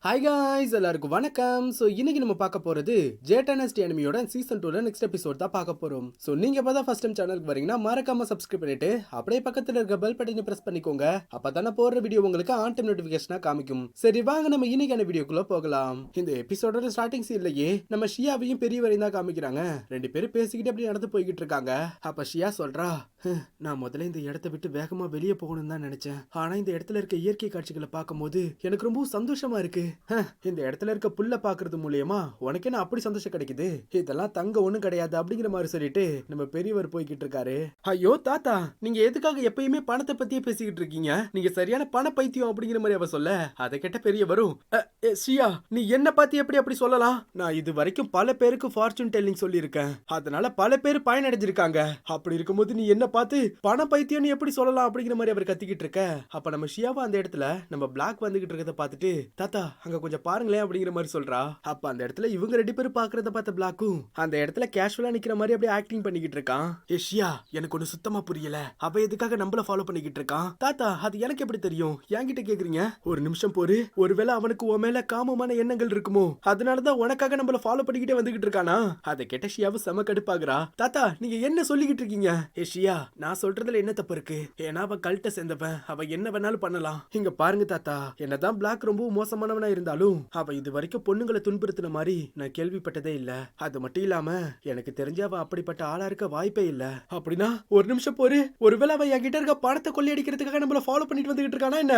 Hi guys, எல்லாருக்கும் வணக்கம். So இன்னைக்கு நம்ம பார்க்க போகிறது ஜேட்டனஸ்டி அனிமியோட சீசன் 2ல நெக்ஸ்ட் எபிசோட் தான் பார்க்க போகிறோம். ஸோ நீங்கள் இப்போ தான் ஃபர்ஸ்ட் டைம் சேனலுக்கு வரீங்கன்னா மறக்காம சப்ஸ்கிரைப் பண்ணிட்டு அப்படியே பக்கத்தில் இருக்க பெல் பட்டனை ப்ரெஸ் பண்ணிக்கோங்க. அப்போ தானே போடுற வீடியோ உங்களுக்கு ஆன் டைம் நோட்டிஃபிகேஷனாக காமிக்கும். சரி வாங்க நம்ம இன்னைக்கான வீடியோக்குள்ளே போகலாம். இந்த எபிசோடோட ஸ்டார்டிங் சீன்லயே நம்ம ஷியாவையும் பெரியவரையும் தான் காமிக்கிறாங்க. ரெண்டு பேரும் பேசிக்கிட்டு அப்படியே நடந்து போய்கிட்டு இருக்காங்க. அப்போ ஷியா சொல்றா, நான் முதல்ல இந்த இடத்த விட்டு வேகமா வெளியே போகணும்னு தான் நினைச்சேன். ஆனா இந்த இடத்துல இருக்க இயற்கை காட்சிகளை பார்க்கும்போது எனக்கு ரொம்ப சந்தோஷமா இருக்கு. இந்த இடத்துல இருக்க புல்ல பாக்குறது மூலியமா உனக்கு என்ன அப்படி சந்தோஷம் கிடைக்குது? இதெல்லாம் தங்க ஒண்ணும் கிடையாது அப்படிங்கிற மாதிரி சொல்லிட்டு நம்ம பெரியவர் போய்கிட்டு இருக்காரு. ஐயோ தாத்தா, நீங்க எதுக்காக எப்பயுமே பணத்தை பத்தியே பேசிக்கிட்டு இருக்கீங்க? நீங்க சரியான பண பைத்தியம் அப்படிங்கிற மாதிரி அவ சொல்ல, அதை கேட்ட பெரியவரும், ஷியா நீ என்ன பத்தி எப்படி அப்படி சொல்லலாம்? நான் இது வரைக்கும் பல பேருக்கு ஃபார்ச்சூன் டெல்லிங் சொல்லி இருக்கேன். அதனால பல பேர் பயனடைஞ்சிருக்காங்க. அப்படி இருக்கும்போது நீ என்ன பார்த்து பண பைத்தியம் எப்படி சொல்லலாம் அப்படிங்கிற மாதிரி அவர் கத்திக்கிட்டு இருக்க. அப்ப நம்ம ஷியாவா அந்த இடத்துல நம்ம பிளாக் வந்துகிட்டு இருக்கத பார்த்துட்டு, தாத்தா அங்க கொஞ்சம் பாருங்களேன் அப்படிங்கிற மாதிரி சொல்றா. அப்ப அந்த இடத்துல இவங்க ரெண்டு பேரும் பாக்குறத பார்த்த பிளாக்கும் அந்த இடத்துல கேஷுவலா நிக்கிற மாதிரி அப்படியே ஆக்டிங் பண்ணிக்கிட்டு இருக்கான். ஷியா எனக்கு ஒண்ணு சுத்தமா புரியல. அவ எதுக்காக நம்மள ஃபாலோ பண்ணிக்கிட்டு இருக்கான்? தாத்தா அது எனக்கு எப்படி தெரியும்? என்கிட்ட கேக்குறீங்க? ஒரு நிமிஷம் போரு. ஒருவேளை அவனுக்கு உன் மேல காமமான எண்ணங்கள் இருக்குமோ? அதனாலதான் உனக்காக நம்மள ஃபாலோ பண்ணிக்கிட்டே வந்துகிட்டு இருக்கானா? அதை கேட்ட ஷியாவும் செம கடுப்பாகுறா. தாத்தா நீங்க என்ன சொல்லிக்கிட்டு இருக்கீங்க? ஷியா நான் சொல்றதுல என்ன தப்பு இருக்கு? ஏன்னா அவ கல்ட்ட சேர்ந்தவன். அவ என்ன வேணாலும் பண்ணலாம். இங்க பாருங்க தாத்தா, என்னதான் பிளாக் ரொம்ப மோசமானவனா இருந்தாலும் அவ இது வரைக்கும் பொண்ணுங்களை துன்புறுத்தின மாதிரி நான் கேள்விப்பட்டதே இல்ல. அது மட்டும் இல்லாம எனக்கு தெரிஞ்ச அவ அப்படிப்பட்ட ஆளா இருக்க வாய்ப்பே இல்ல. அப்படின்னா ஒரு நிமிஷம் போரு. ஒருவேளை அவ என்கிட்ட இருக்க பணத்தை கொள்ளையடிக்கிறதுக்காக நம்மள ஃபாலோ பண்ணிட்டு வந்துகிட்டு இருக்கானா என்ன?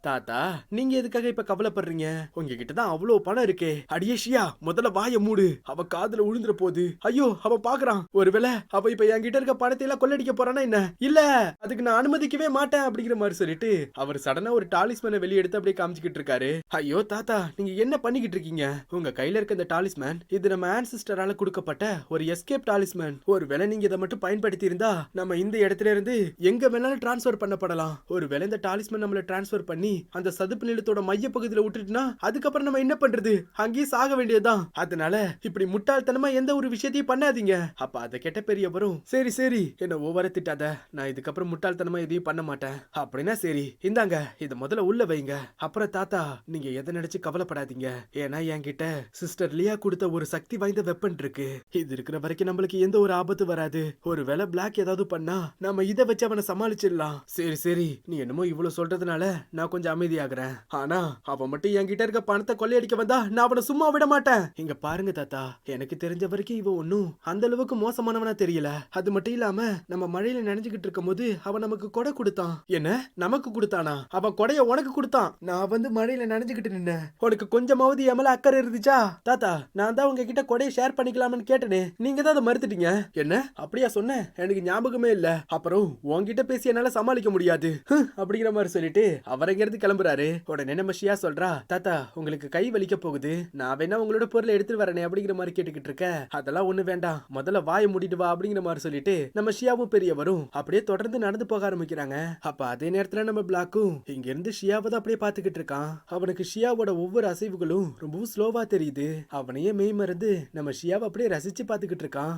தாத்தா நீங்க எதுக்காக இப்ப கவலைப்படுறீங்க? உங்ககிட்ட தான் அவ்வளவு பணம் இருக்கே. அடியேஷியா முதல்ல வாய மூடு. அவ காதுல உழுந்துற போது. ஐயோ அவ பாக்குறான். ஒருவேளை அவ இப்ப என்கிட்ட இருக்க பணத்தை எல்லாம் கொள்ளையடிக்க போறானா என்ன? இல்ல அதுக்கு நான் அனுமதிக்கவே மாட்டேன் அப்படிங்கிற மாதிரி சொல்லிட்டு அவர் சடனா ஒரு டாலிஸ்மேனை வெளியே எடுத்து அப்படியே காமிச்சிக்கிட்டு இருக்காரு. ஐயோ தாத்தா நீங்க என்ன பண்ணிக்கிட்டு இருக்கீங்க? உங்க கையில இருக்க இந்த டாலிஸ்மேன் இது நம்ம ஆன்சிஸ்டரால கொடுக்கப்பட்ட ஒரு எஸ்கேப் டாலிஸ்மேன். ஒருவேளை நீங்க இதை மட்டும் பயன்படுத்தி இருந்தா நம்ம இந்த இடத்துல இருந்து எங்க வேணாலும் டிரான்ஸ்ஃபர் பண்ணப்படலாம். ஒருவேளை இந்த டாலிஸ்மேன் நம்மள டிரான்ஸ்ஃபர் பண்ணி அந்த சதுப்பு நிலத்தோட மைய பகுதியில விட்டுட்டுனா அதுக்கப்புறம் நம்ம என்ன பண்றது? அங்கேயே சாக வேண்டியதுதான். அதனால இப்படி முட்டாள்தனமா எந்த ஒரு விஷயத்தையும் பண்ணாதீங்க. அப்ப அதை கேட்ட பெரியவரும், சரி சரி என்ன ஓவர திட்டாத. நான் இதுக்கப்புறம் முட்டாள்தனமா எதையும் பண்ண மாட்டேன். அப்படின்னா சரி இந்தாங்க இதை முதல்ல உள்ள வைங்க. அப்புறம் தாத்தா நீங்க எதை நினைச்சு கவலைப்படாதீங்க. ஏன்னா என்கிட்ட சிஸ்டர் லியா கொடுத்த ஒரு சக்தி வாய்ந்த வெப்பன் இருக்கு. இது இருக்கிற வரைக்கும் நம்மளுக்கு எந்த ஒரு ஆபத்து வராது. ஒருவேளை பிளாக் ஏதாவது பண்ணா நம்ம இதை வச்சு அவனை சமாளிச்சிடலாம். சரி சரி நீ என்னமோ இவ்வளவு சொல்றதுனால நான் கொஞ்சம் அமைதியாகிறேன். ஆனா அவன் மட்டும் என்கிட்ட இருக்க பணத்தை கொள்ளையடிக்க வந்தா நான் அவனை சும்மா விட மாட்டேன். இங்க பாருங்க தாத்தா, எனக்கு தெரிஞ்ச வரைக்கும் இவன் ஒன்னும் அந்த அளவுக்கு மோசமானவனா தெரியல. அது மட்டும் இல்லாம நம்ம மழையில நினைஞ்சுக்கிட்டு இருக்கும் போது அவன் நமக்கு கொடை கொடுத்தான். என்ன நமக்கு கொடுத்தானா? அவன் கொடைய உனக்கு கொடுத்தான். நான் வந்து மழையில நினைஞ்சுக்கிட்டு நின்ன. உனக்கு கொஞ்சமாவது எமல அக்கறை இருந்துச்சா? தாத்தா நான் தான் உங்ககிட்ட கொடையை ஷேர் பண்ணிக்கலாம்னு கேட்டனே, நீங்க தான் அதை மறுத்துட்டீங்க. என்ன அப்படியா சொன்ன? எனக்கு ஞாபகமே இல்ல. அப்புறம் உன்கிட்ட பேசி என்னால சமாளிக்க முடியாது அப்படிங்கிற மாதிரி சொல்லிட்டு அவரங்கிறது கிளம்புறாரு. உடனே நம்ம ஷியா சொல்றா, தாத்தா உங்களுக்கு கை வலிக்க போகுது, நான் வேணா உங்களோட பொருளை எடுத்துட்டு வரனே அப்படிங்கிற மாதிரி கேட்டுக்கிட்டு இருக்க. அதெல்லாம் ஒண்ணு வேண்டாம், முதல்ல வாயை மூடிட்டு வா அப்படிங்கிற மாதிரி சொல்லிட்டு நம்ம ஷியாவும் பெரியவரும் அப்படியே தொடர்ந்து நடந்து போக ஆரம்பிக்கிறாங்க. அப்ப அதே நேரத்துல நம்ம பிளாக்கும் இங்க இருந்து ஷியாவை தான் அப்படியே பாத்துக்கிட்டு இருக்கான். அவனுக்கு ஷியாவோட ஒவ்வொரு அசைவுகளும் ரொம்பவும் ஸ்லோவா தெரியுது. அவனையே மெய் மறந்து நம்ம ஷியாவை அப்படியே ரசிச்சு பாத்துக்கிட்டு இருக்கான்.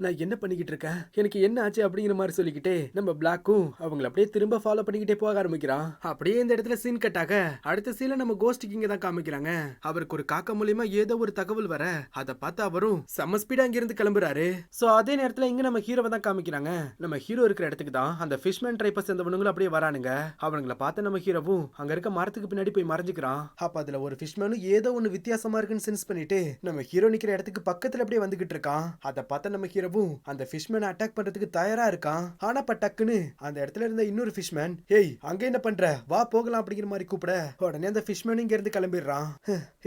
நான் என்ன பண்ணிக்கிட்டு இருக்கேன், எனக்கு என்ன ஆச்சு அப்படிங்கிற மாதிரி சொல்லிக்கிட்டே நம்ம பிளாக்கும் அவங்களை அப்படியே திரும்ப ஃபாலோ பண்ணிக்கிட்டே போக ஆரம்பிக்கிறான். அப்படியே இந்த இடத்துல சீன் கட்டாக அடுத்த சீல நம்ம கோஸ்ட் கிங்க தான் காமிக்கிறாங்க. அவருக்கு ஒரு காக்கா மூலியமா ஏதோ ஒரு தகவல் வர அதை பார்த்து அவரும் செம்ம ஸ்பீடா அங்கிருந்து கிளம்புறாரு. சோ அதே நேரத்துல இங்க நம்ம ஹீரோவை தான் காமிக்கிறாங்க. நம்ம ஹீரோ இருக்கிற இடத்துக்கு தான் அந்த ஃபிஷ்மேன் ட்ரைப்பை சேர்ந்தவனுங்களும் அப்படியே வரானுங்க. அவங்களை பார்த்து நம்ம ஹீரோவும் அங்க இருக்க மரத்துக்கு பின்னாடி போய் மறைஞ்சுக்கிறான். அப்ப அதுல ஒரு ஃபிஷ்மேனும் ஏதோ ஒன்னு வித்தியாசமா இருக்குன்னு சென்ஸ் பண்ணிட்டு நம்ம ஹீரோ நிக்கிற இடத்துக்கு பக்கத்துல அப்படியே வந்துகிட்டு இருக்கான். அதை பார்த்து நம்ம ஹீரோவும் அந்த ஃபிஷ்மேனை அட்டாக் பண்றதுக்கு தயாரா இருக்கான். ஆனா டக்குன்னு அந்த இடத்துல இருந்த இன்னொரு ஃபிஷ்மேன், ஏய் அங்க என்ன பண்ற, வா போகலாம் அப்படிங்கிற மாதிரி கூப்பிட உடனே அந்த ஃபிஷ்மேன் இங்க இருந்து கிளம்பிடுறான்.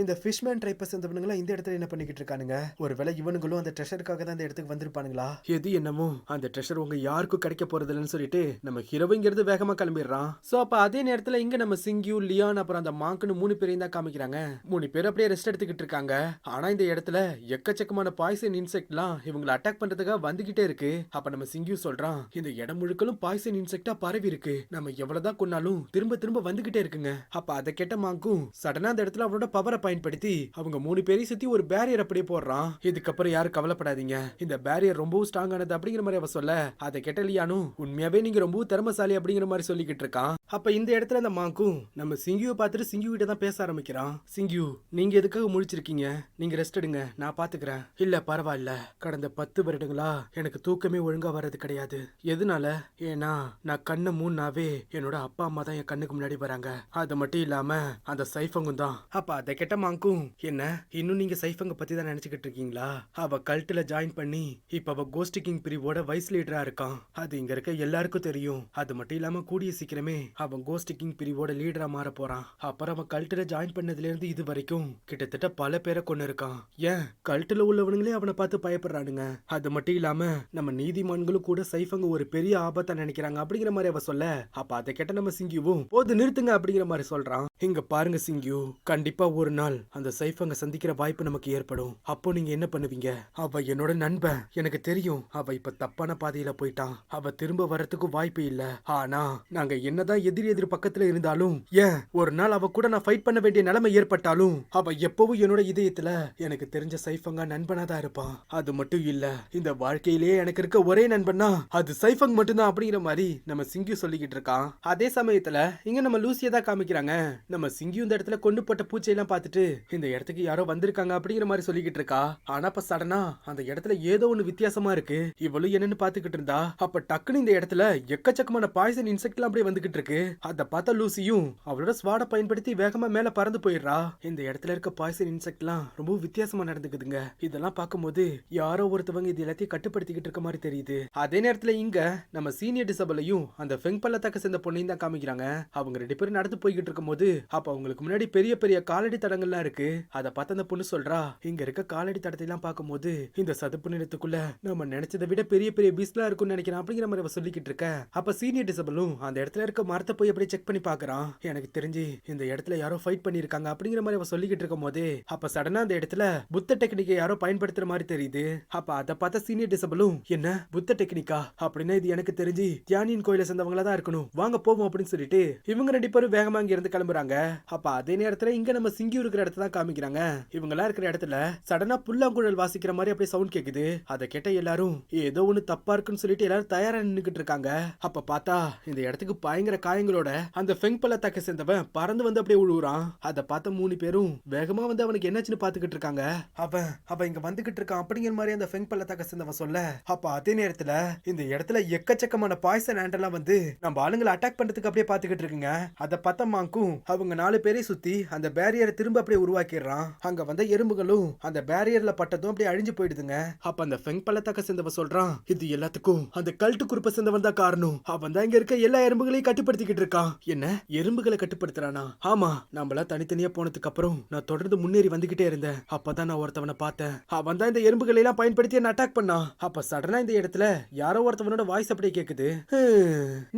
இந்த ஃபிஷ்மேன் ட்ரைப்பை சேர்ந்தவனுங்களா இந்த இடத்துல என்ன பண்ணிக்கிட்டு இருக்கானுங்க? ஒருவேளை இவனுங்களும் அந்த ட்ரெஷருக்காக தான் இந்த இடத்துக்கு வந்திருப்பானுங்களா? எது என்னமோ அந்த ட்ரெஷர் உங்க யாருக்கும் கிடைக்க போறது இல்லைன்னு சொல்லிட்டு நம்ம ஹீரோவும் இங்க இருந்து வேகமா கிளம்பிடுறான். சோ அப்ப அதே நேரத்துல இங்க நம்ம சிங்கியூ, லியான் அப்புறம் அந்த மாங்க்னு 3 பேரையும் தான் காமிக்கிறாங்க. 3 பேர் அப்படியே ரெஸ்ட் எடுத்துக்கிட்டு இருக்காங்க. ஆனா இந்த இடத்துல எக்கச்சக்கமான பாய்சன் இன்செக்ட்லாம் இவங்களை அட்டாக் பண்றதுக்காக வந்துகிட்டே இருக்கு. அப்ப நம்ம சிங்கியூ சொல்றான், இந்த இடம் முழுக்கலும் பாய்சன் இன்செக்டா பரவி இருக்கு. நம்ம எவ்வளவுதான் கொன்னாலும் திரும்ப திரும்ப வந்துகிட்டே இருக்குங்க. அப்ப அதை கேட்ட மாங்கும் சடனா அந்த இடத்துல அவனோட பவரை பயன்படுத்தி அவங்க 3 பேரையும் சுத்தி ஒரு பேரியர் அப்படியே போடுறான். இதுக்கப்புறம் யாரும் கவலைப்படாதீங்க, இந்த பேரியர் ரொம்பவும் ஸ்ட்ராங் ஆனது அப்படிங்கிற மாதிரி அவ சொல்ல அதை கேட்ட லியானும் உண்மையாவே நீங்க ரொம்ப திறமசாலி அப்படிங்கிற மாதிரி சொல்லிக்கிட்டு இருக்கான். அப்ப இந்த இடத்துல அந்த மாங்கும் நம்ம சிங்கியூ பார்த்துட்டு சிங்கியூ சிங்கியூ கிட்ட தான் பேச ஆரம்பிக்கிறான். சிங்கியூ, நீங்க எதுக்காக முழிச்சிருக்கீங்க? நீங்க ரெஸ்ட் எடுங்க, நான் பாத்துக்கிறேன். இல்ல பரவாயில்ல, கடந்த 10 வருடங்களா எனக்கு தூக்கமே ஒழுங்கா வர்றது கிடையாது. எதனால? ஏன்னா நான் கண்ணை மூணாவே என்னோட அப்பா அம்மா தான் என் கண்ணுக்கு முன்னாடி வராங்க. அது மட்டும் இல்லாம அந்த சைஃபங்கும் தான். அப்ப அதை கெட்ட மாங்கும், என்ன இன்னும் நீங்க சைஃபங்க பத்தி தான் நினைச்சுக்கிட்டு இருக்கீங்களா? அவ கல்ட்டுல ஜாயின் பண்ணி இப்ப அவ கோஸ்ட் கிங் பிரிவோட வைஸ் லீடரா இருக்கான். அது இங்க இருக்க எல்லாருக்கும் தெரியும். அது மட்டும் இல்லாம கூடிய சீக்கிரமே அவன் கோஸ்ட் கிங் பிரிவோட லீடரா மாற போறான். அப்புறம் அவன் கல்ட்டுல ஜாயின் பண்ணதுல இருந்து இது வரைக்கும் கிட்டத்தட்ட பல பேரை கொண்டு இருக்கான். ஏன் கல்ட்டுல உள்ளவனுங்களே அவனை பார்த்து பயப்படுறானுங்க. அது மட்டும் இல்லாம நம்ம நீதிமான்களும் கூட சைஃபங்க ஒரு பெரிய ஆபத்தா நினைக்கிறாங்க அப்படிங்கிற மாதிரி அவ சொல்ல, அப்ப அதை கேட்ட நம்ம சிங்கியும் போது நிறுத்துங்க அப்படிங்கிற மாதிரி சொல்றான். இங்க பாருங்க சிங்கியூ, கண்டிப்பா ஒரு நாள் அந்த சைஃபங்க சந்திக்கிற வாய்ப்பு நமக்கு ஏற்படும். அப்போ நீங்க என்ன பண்ணுவீங்க? அவ என்னோட நண்பன், எனக்கு தெரியும். அவ இப்ப தப்பான பாதையில போயிட்டான். அவ திரும்ப வரத்துக்கு வாய்ப்பு இல்ல. ஆனா நாங்க என்னதான் எதிரி பக்கத்துல இருந்தாலும், ஏன் ஒரு நாள் அவ கூட நான் ஃபைட் பண்ண வேண்டிய நிலைமை ஏற்பட்டாலும், அவ எப்பவும் என்னோட இதயத்துல எனக்கு தெரிஞ்ச சைஃபங்கா நண்பனா தான் இருப்பான். அது மட்டும் இல்ல, இந்த வாழ்க்கையிலேயே எனக்கு இருக்க ஒரே நண்பன்னா அது சைஃபங் மட்டும்தான் அப்படிங்கிற மாதிரி நம்ம சிங்கியூ சொல்லிக்கிட்டு இருக்கான். அதே சமயத்துல இங்க நம்ம லூசியை தான் காமிக்கிறாங்க. நம்ம சிங்கியூ இந்த இடத்துல கொண்டு போட்ட பூச்சையெல்லாம் பார்த்துட்டு இந்த இடத்துக்கு யாரோ வந்திருக்காங்க அப்படிங்கிற மாதிரி சொல்லிக்கிட்டு இருக்கா. ஆனா இப்ப சடனா அந்த இடத்துல ஏதோ ஒண்ணு வித்தியாசமா இருக்கு. இவளும் என்னன்னு பாத்துக்கிட்டு இருந்தா, அப்ப டக்குன்னு இந்த இடத்துல எக்கச்சக்கமான பாய்சன் இன்செக்ட் எல்லாம் அப்படியே வந்துகிட்டு இருக்கு. அத பார்த்த லூசியும் அவளோட ஸ்வாட பயன்படுத்தி வேகமா மேல பறந்து போயிடுறா. இந்த இடத்துல இருக்க பாய்சன் இன்செக்ட் எல்லாம் ரொம்ப வித்தியாசமா நடந்துக்குதுங்க. இதெல்லாம் பார்க்கும்போது யாரோ ஒருத்தவங்க இது எல்லாத்தையும் கட்டுப்படுத்திக்கிட்டு இருக்க மாதிரி தெரியுது. அதே நேரத்துல இங்க நம்ம சீனியர் டிசபிளையும் அந்த ஃபெங் பள்ளத்தாக்க சேர்ந்த பொண்ணையும் தான் காமிக்கிறாங்க. அவங்க 2 பேரும் நடந்து போய்கிட்டு இருக்கும் போது அப்ப அவங்களுக்கு முன்னாடி பெரிய பெரிய காலடி தடங்கள்லாம் இருக்கு. அதை பார்த்து அந்த பொண்ணு சொல்றா, இங்க இருக்க காலடி தடத்தை எல்லாம் பார்க்கும்போது இந்த சதுப்பு நிலத்துக்குள்ள நம்ம நினைச்சதை விட பெரிய பெரிய பீஸ்லாம் இருக்கும்னு நினைக்கிறேன் அப்படிங்கிற மாதிரி அவ சொல்லிக்கிட்டு இருக்க. அப்ப சீனியர் டிசபிளும் அந்த இடத்துல இருக்க மரத்தை போய் அப்படியே செக் பண்ணி பாக்குறான். எனக்கு தெரிஞ்சு இந்த இடத்துல யாரோ ஃபைட் பண்ணிருக்காங்க அப்படிங்கிற மாதிரி அவ சொல்லிக்கிட்டு இருக்கும் போது அப்ப சடனா அந்த இடத்துல புத்த டெக்னிக்கை யாரோ பயன்படுத்துற மாதிரி தெரியுது. அப்ப அதை பார்த்த சீனியர் டிசபிளும், என்ன புத்த டெக்னிக்கா அப்படின்னா இது எனக்கு தெரிஞ்சு தியானியின் கோயில சேர்ந்தவங்களா தான் இருக்கணும், வாங்க போவோம் அப்படின்னு சொல்லிட்டு இவங்க 2 பேரும் வேகமா இங்க இருந்து கிளம்புறாங்க. அப்ப அதே நேரத்துல இங்க நம்ம சிங்கியூ இருக்கிற இடத்த தான் காமிக்கிறாங்க. இவங்க எல்லாம் இருக்கிற இடத்துல சடனா புல்லாங்குழல் வாசிக்கிற மாதிரி அப்படியே சவுண்ட் கேக்குது. அதை கேட்ட எல்லாரும் ஏதோ ஒண்ணு தப்பா இருக்குன்னு சொல்லிட்டு எல்லாரும் தயாரா நின்னுக்கிட்டு இருக்காங்க. அப்ப பார்த்தா இந்த இடத்துக்கு பயங்கர காயங்களோட அந்த ஃபெங் பள்ளத்தாக்க சேர்ந்தவன் பறந்து வந்து அப்படியே உழுவுறான். அதை பார்த்த 3 பேரும் வேகமா வந்து அவனுக்கு என்னாச்சுன்னு பாத்துக்கிட்டு இருக்காங்க. அவன் இங்க வந்துகிட்டு இருக்கான் அப்படிங்கிற மாதிரி அந்த ஃபெங் பள்ளத்தாக்க சேர்ந்தவன் சொல்ல, அப்ப அதே நேரத்துல இந்த இடத்துல எக்கச்சக்கமான பாய்சன் ஆண்டெல்லாம் வந்து நம்ம ஆளுங்களை அட்டாக் பண்றதுக்கு அப்படியே பாத்துக்கிட்டு இருக்குங்க. அதை பார்த்த மாங்கும் அவங்க 4 பேரை சுத்தி அந்த பேரியரை திரும்ப அப்படியே உருவாக்கிடுறான். அங்க வந்த எறும்புகளும் அந்த பேரியர்ல பட்டதும் அப்படியே அழிஞ்சு போயிடுதுங்க. அப்ப அந்த ஃபெங் பள்ளத்தாக்க சேர்ந்தவன் சொல்றான், இது எல்லாத்துக்கும் அந்த கல்ட்டு குரூப்பை சேர்ந்தவன் தான் காரணம். அவன் தான் இங்க இருக்க எல்லா எறும்புகளையும் கட்டுப்படுத்திக்கிட்டு இருக்கான். என்ன எறும்புகளை கட்டுப்படுத்துறானா? ஆமா, நம்மள தனித்தனியா போனதுக்கு அப்புறம் நான் தொடர்ந்து முன்னேறி வந்துகிட்டே இருந்தேன். அப்பதான் நான் ஒருத்தவனை பார்த்தேன். அவன் தான் இந்த எறும்புகளை எல்லாம் பயன்படுத்தி என்ன அட்டாக் பண்ணான். அப்ப சடனா இந்த இடத்துல யாரோ ஒருத்தவனோட வாய்ஸ் அப்படியே கேக்குது.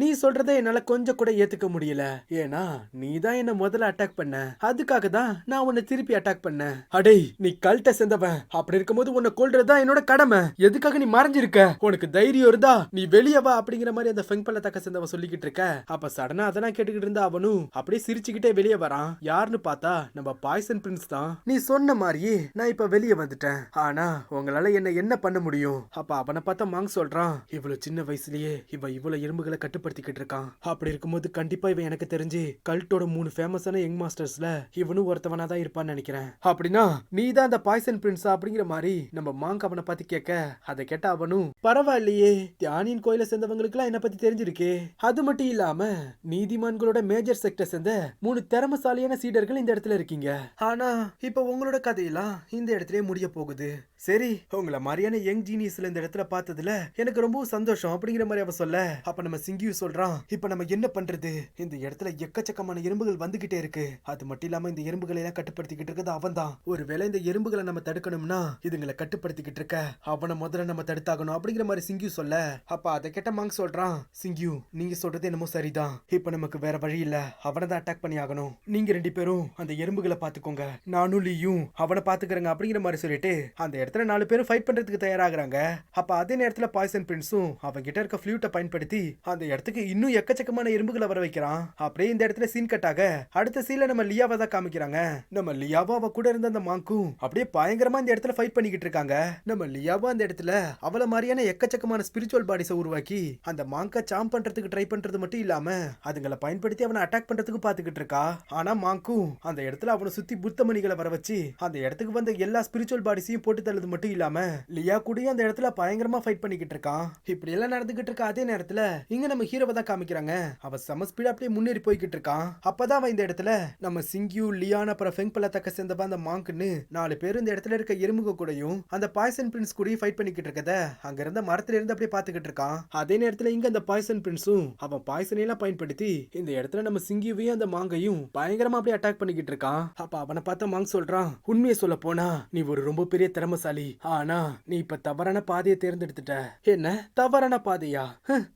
நீ சொல்றதை என்னால கொஞ்சம் கூட ஏத்துக்க முடியல. ஏன்னா நீ தான் என்ன முதல்ல அட்டாக் பண்ண, அதுக்காக தான் நான் உன்னை திருப்பி அட்டாக் பண்ணேன். அடே, நீ கல்ட்ட சேர்ந்தவன். அப்படி இருக்கும்போது உன்னை கொல்றதா என்னோட கடமை. எதுக்காக நீ மறைஞ்சிருக்க? உனக்கு தைரியம் இருந்தா நீ வெளியே வா அப்படிங்கிற மாதிரி அந்த ஃபெங் பள்ளத்தாக்க சேர்ந்தவன் சொல்லிக்கிட்டு இருக்க. அப்ப சடனா அதெல்லாம் கேட்டுக்கிட்டு இருந்தா அவனும் அப்படியே சிரிச்சுக்கிட்டே வெளியே வரான். யாருன்னு பார்த்தா நம்ம பாய்சன் பிரின்ஸ் தான். நீ சொன்ன மாதிரியே நான் இப்ப வெளியே வந்துட்டேன். ஆனா உங்களால என்ன பண்ண முடியும்? அப்ப அவனை பார்த்தா மாங் சொல்றான், இவ்வளவு சின்ன வயசுலயே இவன் இவ்வளவு எறும்புகளை கட்டுப்படுத்திக்கிட்டு இருக்கான். அப்படி இருக்கும்போது கண்டிப்பா இவன் எனக்கு தெரிஞ்சு கல்ட்டோட 3 ஃபேமஸான யங் மாஸ்டர்ஸ்ல இவனும் ஒருத்தவனா தான் இருப்பான்னு நினைக்கிறேன். அப்படின்னா நீ தான் அந்த பாய்சன் பிரின்ஸா அப்படிங்கிற மாதிரி நம்ம மாங்க் அவனை பத்தி கேட்க, அதை கேட்ட அவனும், பரவாயில்லையே, தியானியின் கோயில சேர்ந்தவங்களுக்கு எல்லாம் என்ன பத்தி தெரிஞ்சிருக்கே. அது மட்டும் இல்லாம நீதிமான்களோட மேஜர் செக்டர் சேர்ந்த 3 திறமசாலியான சீடர்கள் இந்த இடத்துல இருக்கீங்க. ஆனா இப்ப உங்களோட கதையெல்லாம் இந்த இடத்துல முடிய போகுது. சரி, உங்களை மாதிரியான யங் ஜீனியஸ்ல இந்த இடத்துல பார்த்ததுல எனக்கு ரொம்ப சந்தோஷம் அப்படிங்கிற மாதிரி அவ சொல்ல, அப்ப நம்ம சிங்கியூ சொல்றான், இப்ப நம்ம என்ன பண்றது? இந்த இடத்துல எக்கச்சக்கமான எறும்புகள் வந்துகிட்டே இருக்கு. அது மட்டும் இல்லாம இந்த எறும்புகளை எல்லாம் கட்டுப்படுத்திக்கிட்டு இருக்கிறது அவன் தான். ஒருவேளை இந்த எறும்புகளை நம்ம தடுக்கணும்னா இதுங்களை கட்டுப்படுத்திக்கிட்டு இருக்க அவனை முதல்ல நம்ம தடுத்தாகணும் அப்படிங்கிற மாதிரி சிங்கியூ சொல்ல, அப்ப அதை கேட்ட மாங் சொல்றான், சிங்கியூ நீங்க சொல்றது என்னமோ சரிதான். இப்ப நமக்கு வேற வழி இல்ல, அவனை தான் அட்டாக் பண்ணி ஆகணும். நீங்க 2 பேரும் அந்த எறும்புகளை பாத்துக்கோங்க, நானும் லீயும் அவனை பாத்துக்கிறேங்க அப்படிங்கிற மாதிரி சொல்லிட்டு அந்த இடத்துல 4 பேரும் ஃபைட் பண்றதுக்கு தயாராகிறாங்க. அப்ப அதே நேரத்துல பாய்சன் பிரின்ஸும் அவங்க கிட்ட இருக்க ஃப்ளூட்டை பயன்படுத்தி அந்த இடத்துக்கு இன்னும் எக்கச்சக்கமான எறும்புகளை வர வைக்கிறான். அப்படியே இந்த இடத்துல சீன் கட் ஆக அடுத்த சீன்ல நம்ம லியாவை தான் காமிக்கிறாங்க. நம்ம லியாவா அவ கூட இருந்த அந்த மாங்கும் அப்படியே பயங்கரமா இந்த இடத்துல ஃபைட் பண்ணிக்கிட்டு இருக்காங்க. நம்ம லியாவா அந்த இடத்துல அவள மாதிரியான எக்கச்சக்கமான ஸ்பிரிச்சுவல் பாடிஸை உருவாக்கி அந்த மாங்க சாம் பண்றதுக்கு ட்ரை பண்றது மட்டும் இல்லாம அதுங்களை பயன்படுத்தி அவனை அட்டாக் பண்றதுக்கு பாத்துக்கிட்டு இருக்கா. ஆனா மாங்கும் அந்த இடத்துல அவனை சுத்தி புத்த மணிகளை வர வச்சு அந்த இடத்துக்கு வந்த எல்லா ஸ்பிரிச்சுவல் பாடிஸையும் போட்டு தள்ளது மட்டும் இல்லாம லியா கூட அந்த இடத்துல பயங்கரமா ஃபைட் பண்ணிக்கிட்டு இருக்கான். இப்படி எல்லாம் நடந்துகிட்டு இருக்க அதே நேரத்துல இங்க நம்ம ஹீரோவை தான் காமிக்கிறாங்க. அவன் செம ஸ்பீடா அப்படியே முன்னேறி போய்கிட்டு இருக்கான். அப்பதான் அவன் இந்த இடத்துல நம்ம சிங்கியூ, லியான், அப்புறம் ஃபெங்பல தக்க சேர்ந்தவன் அந்த மாங்க்னு 4 பேர் இந்த இடத்துல இருக்க எறும்புக கூடயும் அந்த பாய்சன் பிரின்ஸ் கூடயும் ஃபைட் பண்ணிக்கிட்டு இருக்கத அங்க இருந்த மரத்துல இருந்து அப்படியே பாத்துக்கிட்டு இருக்கான். அதே நேரத்துல இங்க அந்த பாய்சன் பிரின்ஸும் அவன் பாய்சனை எல்லாம் பயன்படுத்தி இந்த இடத்துல நம்ம சிங்கியூவையும் அந்த மாங்கையும் பயங்கரமா அப்படியே அட்டாக் பண்ணிக்கிட்டு இருக்கான். அப்ப அவனை பார்த்த மாங் சொல்றான், உண்மையை சொல்ல போனா நீ ஒரு ரொம்ப பெரிய திறமசாலி, ஆனா நீ இப்ப தவறான பாதையை தேர்ந்தெடுத்துட்ட. என்ன தவறான பாதையா?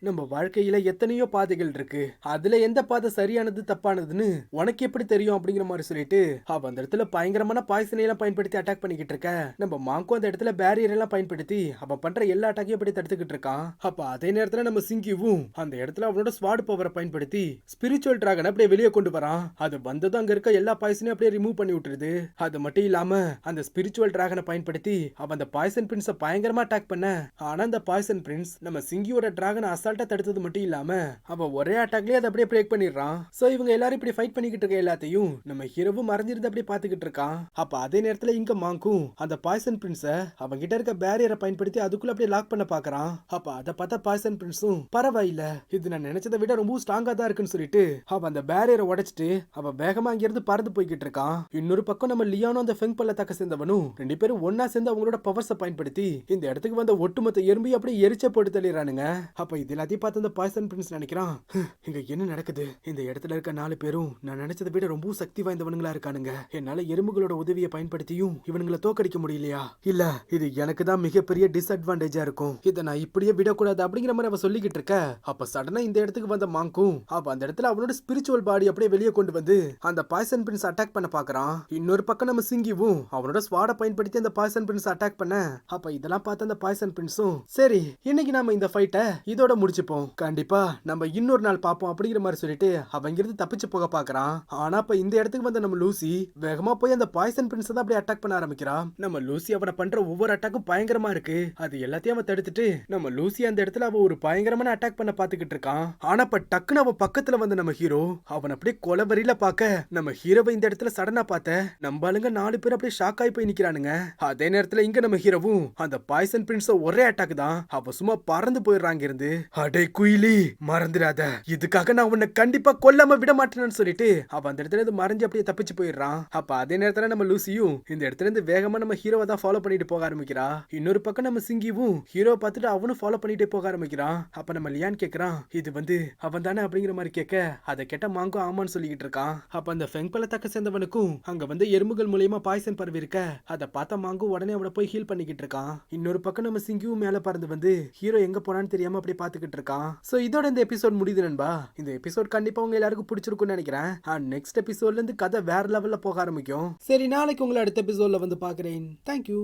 நம்ம வாழ்க்கையில எத்தனையோ பாதைகள் இருக்கு, அதுல எந்த பாதை சரியானது தப்பானதுன்னு உனக்கு எப்படி தெரியும் அப்படிங்கிற மாதிரி சொல்லிட்டு அவன் அந்த இடத்துல பயங்கரமான பாய்சனை எல்லாம் பயன்படுத்தி அட்டாக் பண்ணிக்கிட்டு இருக்க. நம்ம மாங்கும் அந்த இடத்துல பேரியர் எல்லாம் பயன்படுத்தி அவன் பண்ற எல்லா அட்டாக்கையும் அப்படி தடுத்துக்கிட்டு இருக்கான். அப்ப அதே நேரத்துல நம்ம சிங்கியும் அந்த இடத்துல அவனோட ஸ்வாட் பவரை பயன்படுத்தி ஸ்பிரிச்சுவல் டிராகனை அப்படியே வெளியே கொண்டு வரான். அது வந்ததும் அங்க இருக்க எல்லா பாய்சனையும் அப்படியே ரிமூவ் பண்ணி விட்டுருது. அது மட்டும் இல்லாம அந்த ஸ்பிரிச்சுவல் டிராகனை பயன்படுத்தி அவன் அந்த பாய்சன் பிரின்ஸை பயங்கரமா அட்டாக் பண்ண. ஆனா அந்த பாய்சன் பிரின்ஸ் நம்ம சிங்கியோட டிராகனை அசால்ட்டா தடுத்தது மட்டும் இல்லாம அவன் ஒரே அட்டாக்லயே அதை அப்படியே பிரேக் பண்ணிடுறான். சோ இவங்க எல்லாரும் இப்படி ஃபைட் பண்ணிக்கிட்டு இருக்க எல்லாத்தையும் நம்ம ஹீரோவும் மறைஞ்சிருந்து அப்படியே பாத்துக்கிட்டு இருக்கான். அப்ப அதே நேரத்துல இங்க மாங்கும் அந்த பாய்சன் பிரின்ஸ அவங்க கிட்ட இருக்க பேரியரை பயன்படுத்தி அதுக்குள்ள அப்படியே லாக் பண்ண பாக்குறான். அப்ப அதை பார்த்த பாய்சன் பிரின்ஸும் பரவாயில்ல, இது நான் நினைச்சதை விட ரொம்ப ஸ்ட்ராங்கா தான் இருக்குன்னு சொல்லிட்டு அவன் அந்த பேரியரை உடைச்சிட்டு அவன் வேகமா அங்க இருந்து பறந்து போய்கிட்டு இருக்கான். இன்னொரு பக்கம் நம்ம லியானும் அந்த ஃபெங் பல்ல தக்க சேர்ந்தவனும் 2 பேரும் ஒன்னா சேர்ந்து அவங்களோட பவர்ஸை பயன்படுத்தி இந்த இடத்துக்கு வந்த ஒட்டுமொத்த எறும்பி அப்படியே எரிச்ச போட்டு தள்ளிடுறானுங்க. அப்ப இது எல்லாத்தையும் பார்த்து அந்த பாய்சன் பிரின்ஸ் நினைக்கிறான், இங்க என்ன நடக்குது? இந்த இடத்துல இருக்க 4 பேரும் நான் நினைச்சதை விட ரொம்ப சக்தி வாய்ந்தவனுங்களா இருக்கானுங்க. என்னால எறும்புகளோட உதவியை பயன்படுத்தியும் இவனுங்களை தோக்கடிக்க முடியலையா? இல்ல, இது எனக்கு தான் மிகப்பெரிய டிஸ்அட்வான்டேஜா இருக்கும். இதை நான் இப்படியே விடக்கூடாது அப்படிங்கிற மாதிரி அவ சொல்லிக்கிட்டு இருக்க. அப்ப சடனா இந்த இடத்துக்கு வந்த மாங்கும் அவ அந்த இடத்துல அவனோட ஸ்பிரிச்சுவல் பாடி அப்படியே வெளியே கொண்டு வந்து அந்த பாய்சன் பிரின்ஸ் அட்டாக் பண்ண பாக்குறான். இன்னொரு பக்கம் நம்ம சிங்கிவும் அவனோட ஸ்வாட பயன்படுத்தி அந்த பாய்சன் பிரின்ஸ் அட்டாக் பண்ண. அப்ப இதெல்லாம் பார்த்து அந்த பாய்சன் பிரின்ஸும் சரி, இன்னைக்கு நாம இந்த ஃபைட்டை இதோட முடிச்சுப்போம், கண்டிப்பா நம்ம இன்னொரு நாள் பாப்போம் அப்படிங்கிற மாதிரி சொல்லிட்டு அவங்க இருந்து தப்பிச்சு போக பாக்குறான். ஆனா இப்ப இந்த இடத்துக்கு வந்த நம்ம லூசி வேகமா போய் அந்த பாய்சன் பிரின்ஸ் தான் அப்படியே அட்டாக் பண்ண ஆரம்பிக்கிறா. நம்ம லூசி அவனை பண்ற ஒவ்வொரு அட்டாக்கும் பயங்கரமா இருக்கு. அது எல்லாத்தையும் அவன் தடுத்துட்டு நம்ம லூசி அந்த இடத்துல அவ ஒரு பயங்கரமான அட்டாக் பண்ண பாத்துக்கிட்டு இருக்கான். ஆனா இப்ப டக்குன்னு அவ பக்கத்துல வந்து நம்ம ஹீரோ அவன் அப்படியே கொலவரியில பாக்க நம்ம ஹீரோவை இந்த இடத்துல சடனா பார்த்த நம்ம ஆளுங்க 4 பேர் அப்படியே ஷாக் ஆகி போய் நிக்கிறானுங்க. அதே நேரத்துல இங்க நம்ம ஹீரோவும் அந்த பாய்சன் பிரின்ஸ் ஒரே அட்டாக் தான், அவ சும்மா பறந்து போயிடுறாங்க இருந்து. அடே குயிலி, மறந்துடாத, இதுக்காக நான் உன்னை கண்டிப்பா கொல்லாம விட மாட்டேன்னு சொல்லிட்டு அவ அந்த இடத்துல இருந்து மறைஞ்சு அப்படியே தப்பிச்சு போயிடுறான். அப்ப அதே நேரத்துல நம்ம லூசியும் இந்த இடத்துல இருந்து வேகமா நம்ம ஹீரோவை தான் ஃபாலோ பண்ணிட்டு போக ஆரம்பிக்கிறா. இன்னொரு பக்கம் நம்ம சிங்கியும் ஹீரோவை பார்த்துட்டு அவனும் ஃபாலோ பண்ணிட்டே போக ஆரம்பிக்கிறான். அப்ப நம்ம லியான் கேக்குறான், இது வந்து அவன் தானே அப்படிங்கிற மாதிரி கேட்க அதை கேட்ட மாங்கும் ஆமான்னு சொல்லிக்கிட்டு இருக்கான். அப்ப அந்த ஃபெங் பல்ல தக்க சேர்ந்தவனுக்கும் அங்க வந்து எறும்புகள் மூலியமா பாய்சன் பரவி இருக்க அதை பார்த்த மாங்கும் உடனே அவனை போய் ஹீல் பண்ணிக்கிட்டு இருக்கான். இன்னொரு பக்கம் நம்ம சிங்கியும் மேல பறந்து வந்து ஹீரோ எங்க போனான்னு தெரியாம அப்படியே பாத்துக்கிட்டு இருக்கான். சோ இதோட இந்த எபிசோட் முடியுது நண்பா. இந்த எபிசோட் கண்டிப்பா உங்க எல்லாருக்கும் பிடிச்சிருக்கும்னு நினைக்கிறேன். நெக்ஸ்ட் எபிசோட்ல இருந்து கதை வேற லெவல்ல போக ஆரம்பிக்கும். சரி, நாளைக்கு உங்களை அடுத்த எபிசோட்ல வந்து பாக்குறேன். தேங்க்யூ.